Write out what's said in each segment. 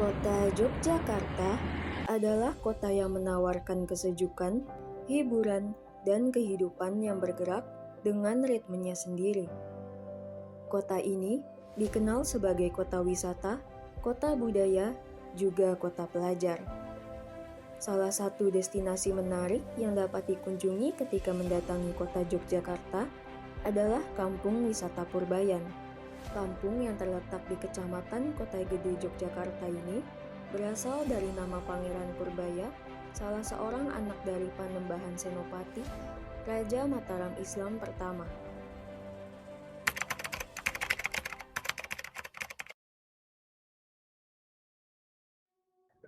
Kota Yogyakarta adalah kota yang menawarkan kesejukan, hiburan, dan kehidupan yang bergerak dengan ritmenya sendiri. Kota ini dikenal sebagai kota wisata, kota budaya, juga kota pelajar. Salah satu destinasi menarik yang dapat dikunjungi ketika mendatangi kota Yogyakarta adalah Kampung Wisata Purbayan. Kampung yang terletak di Kecamatan Kota Gede, Yogyakarta ini berasal dari nama Pangeran Purbaya, salah seorang anak dari Panembahan Senopati, Raja Mataram Islam pertama.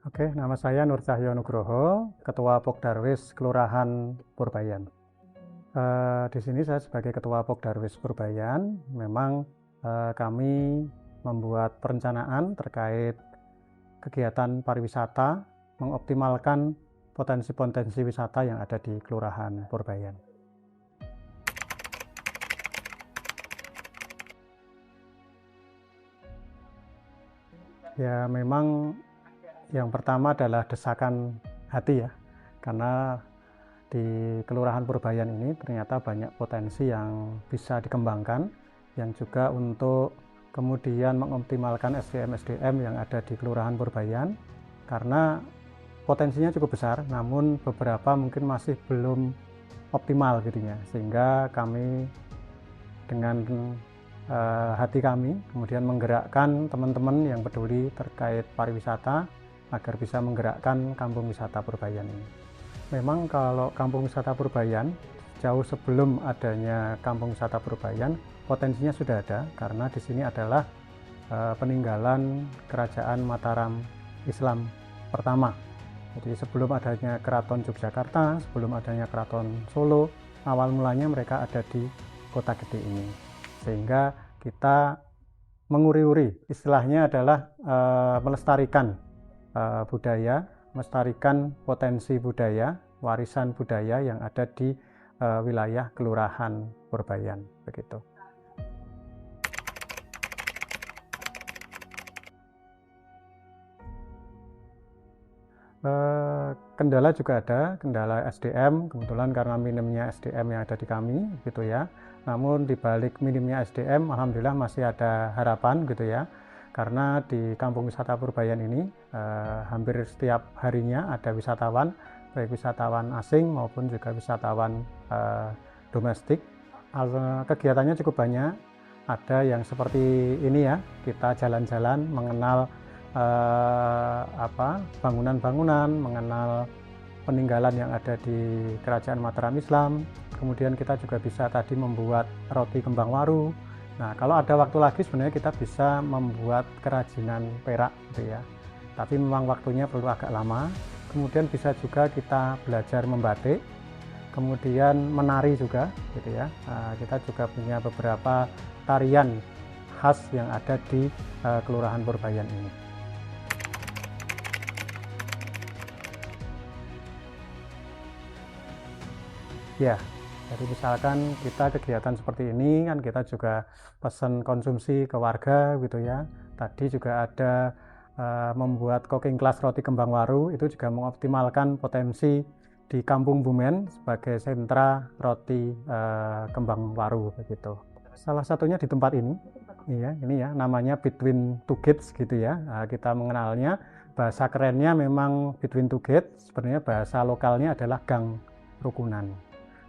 Oke, nama saya Nur Cahyo Nugroho, Ketua Pokdarwis Kelurahan Purbayan. Di sini saya sebagai Ketua Pokdarwis Purbayan, memang kami membuat perencanaan terkait kegiatan pariwisata, mengoptimalkan potensi-potensi wisata yang ada di Kelurahan Purbayan. Ya, memang yang pertama adalah desakan hati ya, karena di Kelurahan Purbayan ini ternyata banyak potensi yang bisa dikembangkan, yang juga untuk kemudian mengoptimalkan SDM-SDM yang ada di Kelurahan Purbayan, karena potensinya cukup besar, namun beberapa mungkin masih belum optimal gitu ya, sehingga kami dengan hati kami kemudian menggerakkan teman-teman yang peduli terkait pariwisata agar bisa menggerakkan Kampung Wisata Purbayan ini. Memang kalau Kampung Wisata Purbayan, jauh sebelum adanya Kampung Wisata Purbayan, potensinya sudah ada karena di sini adalah peninggalan Kerajaan Mataram Islam pertama. Jadi sebelum adanya Keraton Yogyakarta, sebelum adanya Keraton Solo, awal mulanya mereka ada di Kota Gede ini. Sehingga kita menguri-uri, istilahnya adalah melestarikan budaya, melestarikan potensi budaya, warisan budaya yang ada di wilayah Kelurahan Purbayan, begitu. Kendala juga ada, kendala SDM, kebetulan karena minimnya SDM yang ada di kami, gitu ya. Namun di balik minimnya SDM, alhamdulillah masih ada harapan, gitu ya. Karena di Kampung Wisata Purbayan ini hampir setiap harinya ada wisatawan, baik wisatawan asing maupun juga wisatawan domestik. Kegiatannya cukup banyak, ada yang seperti ini ya, kita jalan-jalan mengenal bangunan-bangunan, mengenal peninggalan yang ada di Kerajaan Mataram Islam. Kemudian kita juga bisa tadi membuat roti kembang waru. Nah, kalau ada waktu lagi sebenarnya kita bisa membuat kerajinan perak gitu ya. Tapi memang waktunya perlu agak lama. Kemudian bisa juga kita belajar membatik, kemudian menari juga gitu ya. Kita juga punya beberapa tarian khas yang ada di Kelurahan Purbayan ini. Ya, jadi misalkan kita kegiatan seperti ini kan kita juga pesan konsumsi ke warga gitu ya. Tadi juga ada membuat cooking class roti kembang waru, itu juga mengoptimalkan potensi di Kampung Bumen sebagai sentra roti kembang waru begitu. Salah satunya di tempat ini, iya, ini ya namanya Between Two Gates gitu ya. Kita mengenalnya, bahasa kerennya memang Between Two Gates, sebenarnya bahasa lokalnya adalah Gang Rukunan.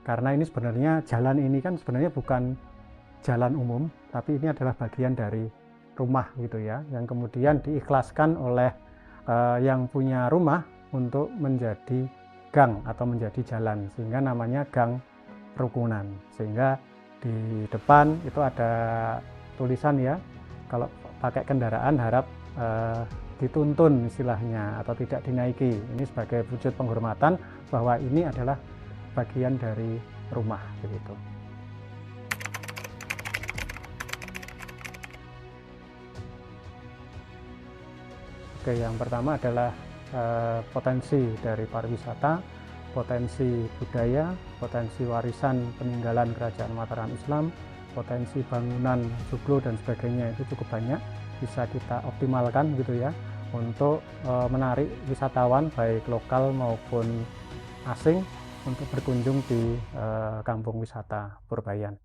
Karena ini sebenarnya jalan ini kan sebenarnya bukan jalan umum, tapi ini adalah bagian dari rumah gitu ya, yang kemudian diikhlaskan oleh yang punya rumah untuk menjadi gang atau menjadi jalan, sehingga namanya Gang Rukunan. Sehingga di depan itu ada tulisan ya, kalau pakai kendaraan harap dituntun istilahnya atau tidak dinaiki. Ini sebagai wujud penghormatan bahwa ini adalah bagian dari rumah begitu. Oke, yang pertama adalah potensi dari pariwisata, potensi budaya, potensi warisan peninggalan Kerajaan Mataram Islam, potensi bangunan joglo dan sebagainya itu cukup banyak, bisa kita optimalkan gitu ya. untuk menarik wisatawan baik lokal maupun asing untuk berkunjung di kampung wisata Purbayan.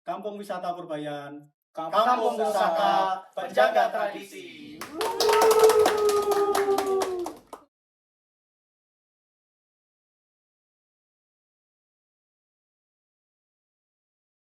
Kampung Wisata Purbayan, kampung wisata penjaga tradisi.